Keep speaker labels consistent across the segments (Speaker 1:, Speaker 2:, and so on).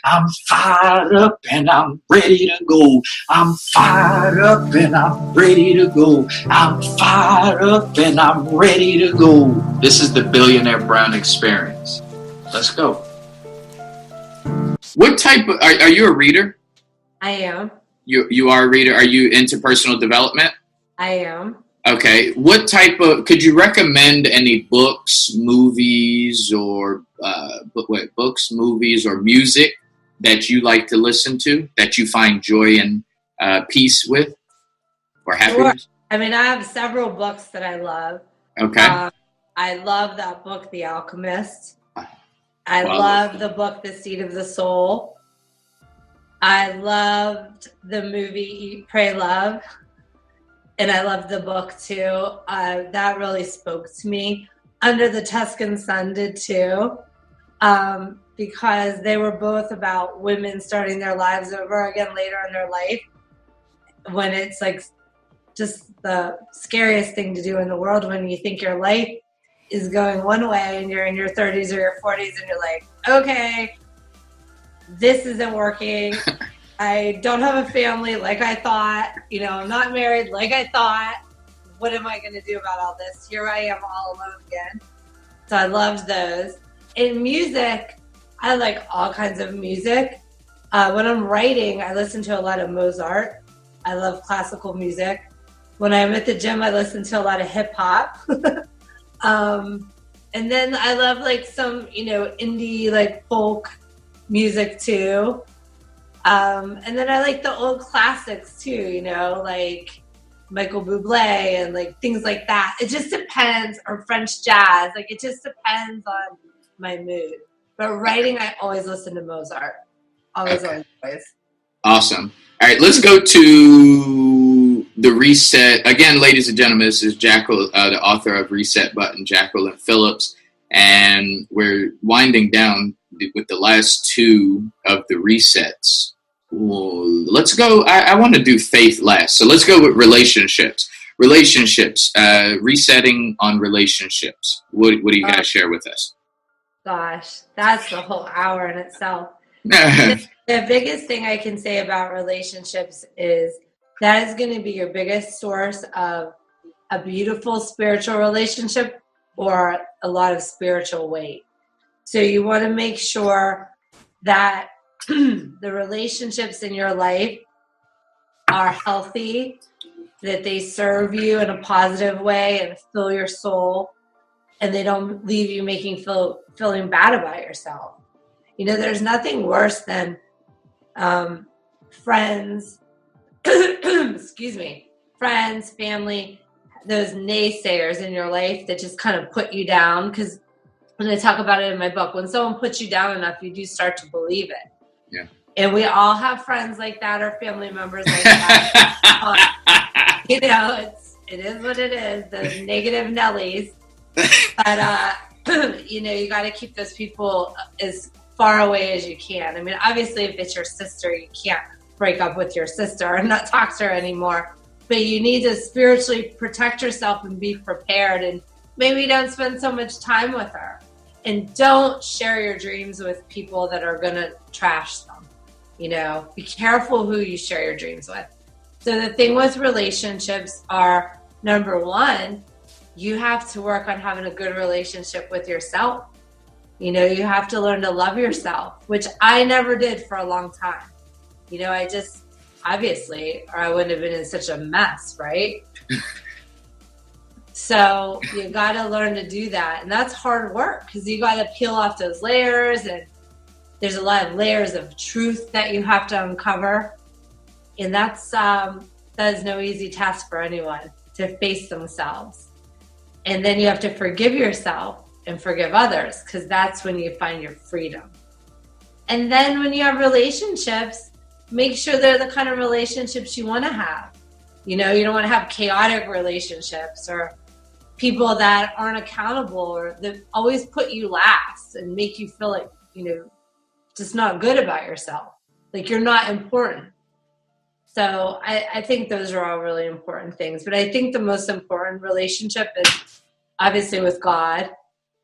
Speaker 1: I'm fired up and I'm ready to go. I'm fired up and I'm ready to go. I'm fired up and I'm ready to go. This is the Billionaire Brown experience. Let's go. What type of, are you a reader?
Speaker 2: I am.
Speaker 1: You are a reader. Are you into personal development?
Speaker 2: I am.
Speaker 1: Okay. What type of, could you recommend any books, movies, or books, movies, or music that you like to listen to, that you find joy and peace with, or happiness?
Speaker 2: Sure. I mean, I have several books that I love.
Speaker 1: Okay.
Speaker 2: I love that book, The Alchemist. I
Speaker 1: Wow.
Speaker 2: love the book, The Seed of the Soul. I loved the movie Eat, Pray, Love. And I loved the book too. That really spoke to me. Under the Tuscan Sun did too. Because they were both about women starting their lives over again later in their life. When it's like just the scariest thing to do in the world, when you think your life is going one way and you're in your 30s or your 40s and you're like, okay, this isn't working. I don't have a family like I thought. I'm not married like I thought. What am I going to do about all this? Here I am all alone again. So I loved those. In music, I like all kinds of music. When I'm writing, I listen to a lot of Mozart. I love classical music. When I'm at the gym, I listen to a lot of hip hop. And then I love like some, indie like folk music too. And then I like the old classics too, like Michael Bublé and like things like that. It just depends, or French jazz. Like it just depends on my mood. But writing, I always listen to Mozart. Always.
Speaker 1: Awesome. All right, let's go to the Reset. Again, ladies and gentlemen, this is Jacqueline, the author of Reset Button, Jacqueline Phillips. And we're winding down with the last two of the resets. Well, let's go. I want to do faith last. So let's go with relationships. Resetting on relationships. What do you guys share with us?
Speaker 2: Gosh, that's the whole hour in itself. The biggest thing I can say about relationships is that is going to be your biggest source of a beautiful spiritual relationship or a lot of spiritual weight. So you want to make sure that the relationships in your life are healthy, that they serve you in a positive way and fill your soul, and they don't leave you feeling bad about yourself. There's nothing worse than friends, excuse me, friends, family, those naysayers in your life that just kind of put you down. Because when I talk about it in my book, when someone puts you down enough, you do start to believe it.
Speaker 1: Yeah. And
Speaker 2: we all have friends like that or family members like that. It is what it is, those negative Nellies. But, you got to keep those people as far away as you can. I mean, obviously, if it's your sister, you can't break up with your sister and not talk to her anymore. But you need to spiritually protect yourself and be prepared. And maybe don't spend so much time with her. And don't share your dreams with people that are going to trash them. Be careful who you share your dreams with. So the thing with relationships are, number one, you have to work on having a good relationship with yourself. You have to learn to love yourself, which I never did for a long time. I just, obviously, or I wouldn't have been in such a mess, right? So you got to learn to do that. And that's hard work because you got to peel off those layers, and there's a lot of layers of truth that you have to uncover. And that is no easy task for anyone to face themselves. And then you have to forgive yourself and forgive others, because that's when you find your freedom. And then when you have relationships, make sure they're the kind of relationships you want to have. You don't want to have chaotic relationships or people that aren't accountable or that always put you last and make you feel like, just not good about yourself, like you're not important. So I think those are all really important things. But I think the most important relationship is obviously with God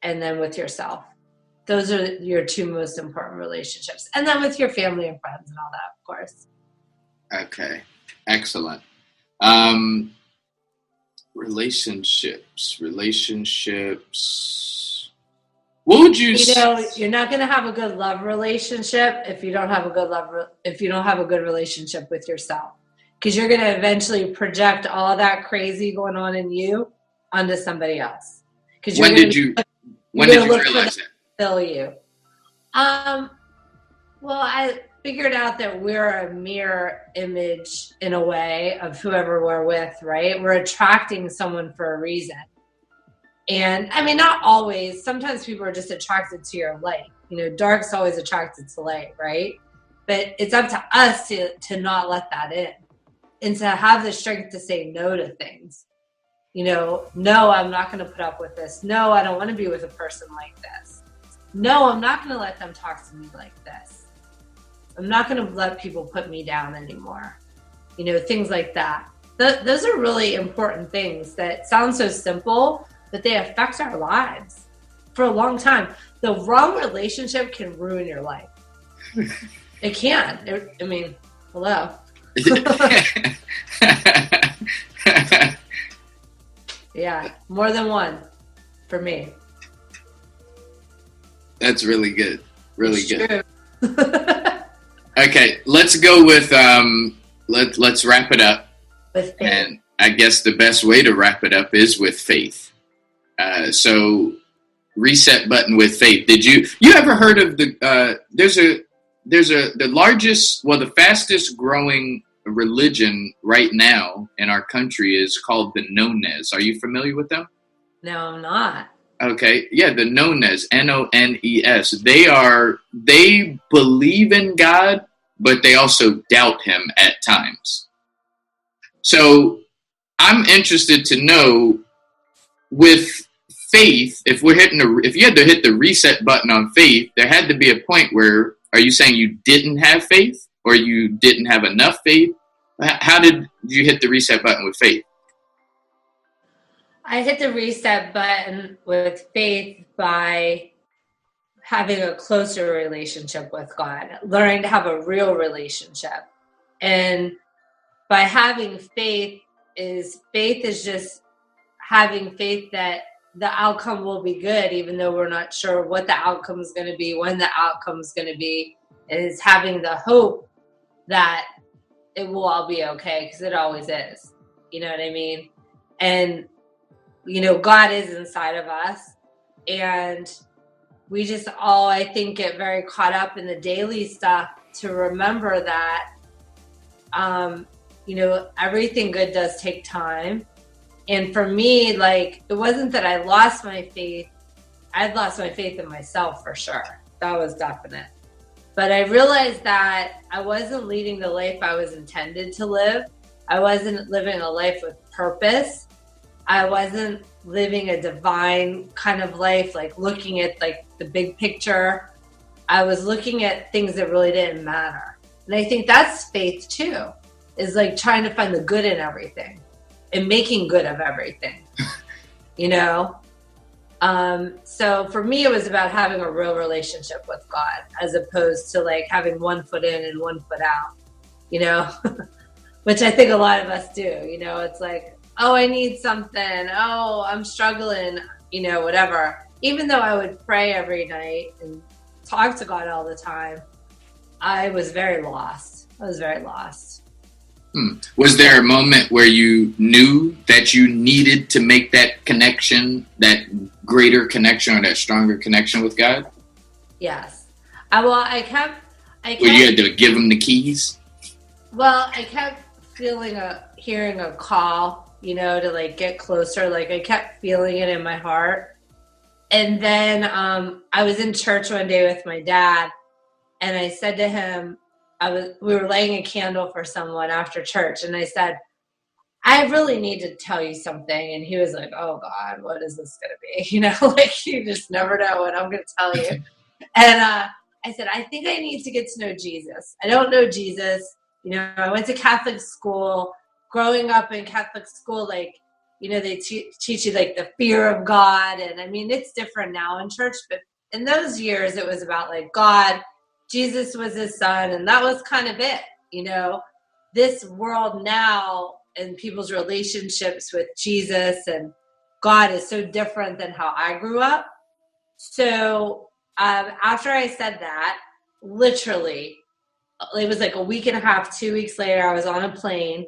Speaker 2: and then with yourself. those are your two most important relationships. And then with your family and friends and all that, of course.
Speaker 1: Okay. Excellent. Relationships. What would you
Speaker 2: you're not going to have a good love relationship if you don't have a good relationship with yourself, because you're going to eventually project all that crazy going on in you onto somebody else. Because
Speaker 1: when did you realize that?
Speaker 2: Fill you. Well, I figured out that we're a mirror image in a way of whoever we're with, right? We're attracting someone for a reason. And I mean, not always. Sometimes people are just attracted to your light. Dark's always attracted to light, right? But it's up to us to not let that in and to have the strength to say no to things. No, I'm not going to put up with this. No, I don't want to be with a person like this. No, I'm not going to let them talk to me like this. I'm not going to let people put me down anymore. Things like that. Those are really important things that sound so simple, but they affect our lives for a long time. The wrong relationship can ruin your life. It can. Hello. Yeah, more than one for me.
Speaker 1: That's really good. Really good. Okay, let's go with let's wrap it up.
Speaker 2: With faith.
Speaker 1: And I guess the best way to wrap it up is with faith. So reset button with faith. Did you ever heard of the the fastest growing religion right now in our country is called the Nones. Are you familiar with them?
Speaker 2: No, I'm not.
Speaker 1: Okay. Yeah, the Nones, Nones. They believe in God, but they also doubt him at times. So I'm interested to know, with faith, if you had to hit the reset button on faith, there had to be a point where, are you saying you didn't have faith or you didn't have enough faith? How did you hit the reset button with faith?
Speaker 2: I hit the reset button with faith by having a closer relationship with God, learning to have a real relationship. And by having faith is just having faith that the outcome will be good, even though we're not sure what the outcome is going to be, when the outcome is going to be. Is having the hope that it will all be okay, because it always is. You know what I mean? And, God is inside of us. And we just all, I think, get very caught up in the daily stuff to remember that, everything good does take time. And for me, it wasn't that I lost my faith. I'd lost my faith in myself for sure. That was definite. But I realized that I wasn't leading the life I was intended to live. I wasn't living a life with purpose. I wasn't living a divine kind of life, looking at the big picture. I was looking at things that really didn't matter. And I think that's faith too, is trying to find the good in everything and making good of everything, So for me, it was about having a real relationship with God, as opposed to having one foot in and one foot out, which I think a lot of us do. It's oh, I need something. Oh, I'm struggling, whatever. Even though I would pray every night and talk to God all the time, I was very lost.
Speaker 1: Was there a moment where you knew that you needed to make that connection, that greater connection or that stronger connection with God?
Speaker 2: Yes. I kept
Speaker 1: Well, you had to give him the keys?
Speaker 2: Well, I kept hearing a call, to get closer. I kept feeling it in my heart. And then I was in church one day with my dad, and I said to him, we were lighting a candle for someone after church, and I said, I really need to tell you something. And he was like, oh God, what is this going to be? You just never know what I'm going to tell you. And I said, I think I need to get to know Jesus. I don't know Jesus. I went to Catholic school. Growing up in Catholic school, they teach you the fear of God. And I mean, it's different now in church, but in those years, it was about like God, Jesus was his son, and that was kind of it. This world now and people's relationships with Jesus and God is so different than how I grew up. So after I said that, literally, it was like a week and a half, 2 weeks later, I was on a plane,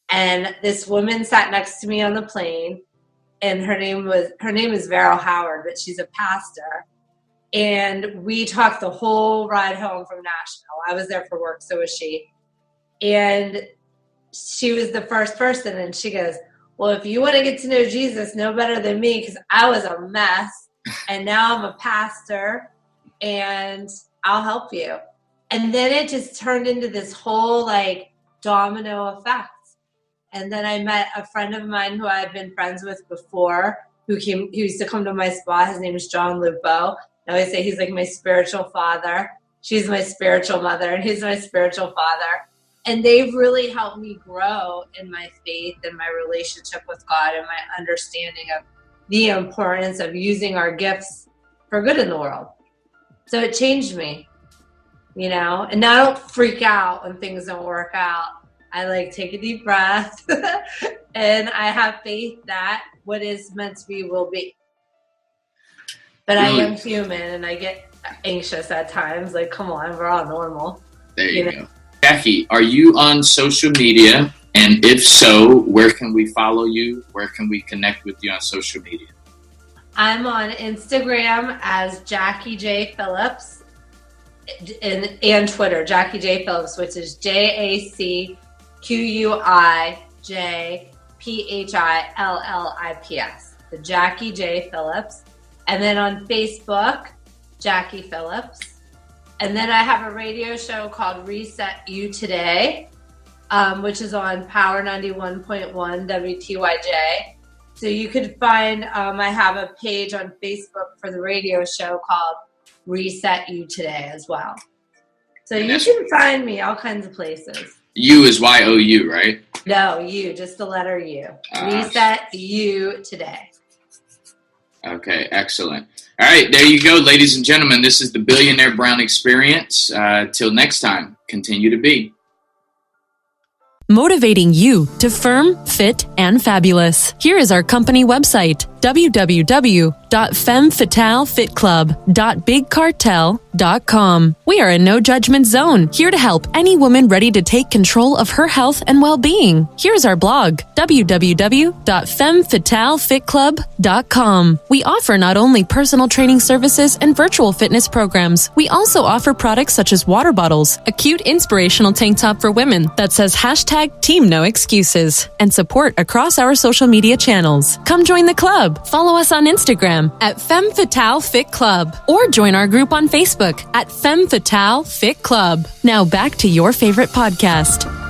Speaker 2: and this woman sat next to me on the plane, and her name is Vero Howard, but she's a pastor. And we talked the whole ride home from Nashville. I was there for work, so was she. And she was the first person, and she goes, well, if you want to get to know Jesus, no better than me, because I was a mess, and now I'm a pastor, and I'll help you. And then it just turned into this whole like domino effect. And then I met a friend of mine who I had been friends with before, who used to come to my spa. His name is John Lupo. I always say he's like my spiritual father. She's my spiritual mother, and he's my spiritual father. And they've really helped me grow in my faith and my relationship with God and my understanding of the importance of using our gifts for good in the world. So it changed me, and now I don't freak out when things don't work out. I like take a deep breath and I have faith that what is meant to be will be. But really? I am human and I get anxious at times. Like, come on, we're all normal.
Speaker 1: There you go. Jackie, are you on social media? And if so, where can we follow you? Where can we connect with you on social media?
Speaker 2: I'm on Instagram as Jackie J. Phillips and Twitter, Jackie J. Phillips, which is JACQUIJPHILLIPS. So Jackie J. Phillips. And then on Facebook, Jackie Phillips. And then I have a radio show called Reset You Today, which is on Power 91.1 WTYJ. So you could find, I have a page on Facebook for the radio show called Reset You Today as well. So you can find me all kinds of places. You is Y-O-U, right? No, you, just the letter U. Reset You Today.
Speaker 1: Okay, excellent. All right, there you go, ladies and gentlemen. This is the Billionaire Brown Experience. Till next time, continue to be.
Speaker 3: Motivating you to firm, fit, and fabulous. Here is our company website, www.femmefataleFitClub.BigCartel.com. We are a no-judgment zone, here to help any woman ready to take control of her health and well-being. Here's our blog, www.femmefatalefitclub.com. We offer not only personal training services and virtual fitness programs, we also offer products such as water bottles, a cute inspirational tank top for women that says #TeamNoExcuses, and support across our social media channels. Come join the club. Follow us on Instagram at Femme Fatale Fit Club, or join our group on Facebook at Femme Fatale Fit Club. Now back to your favorite podcast.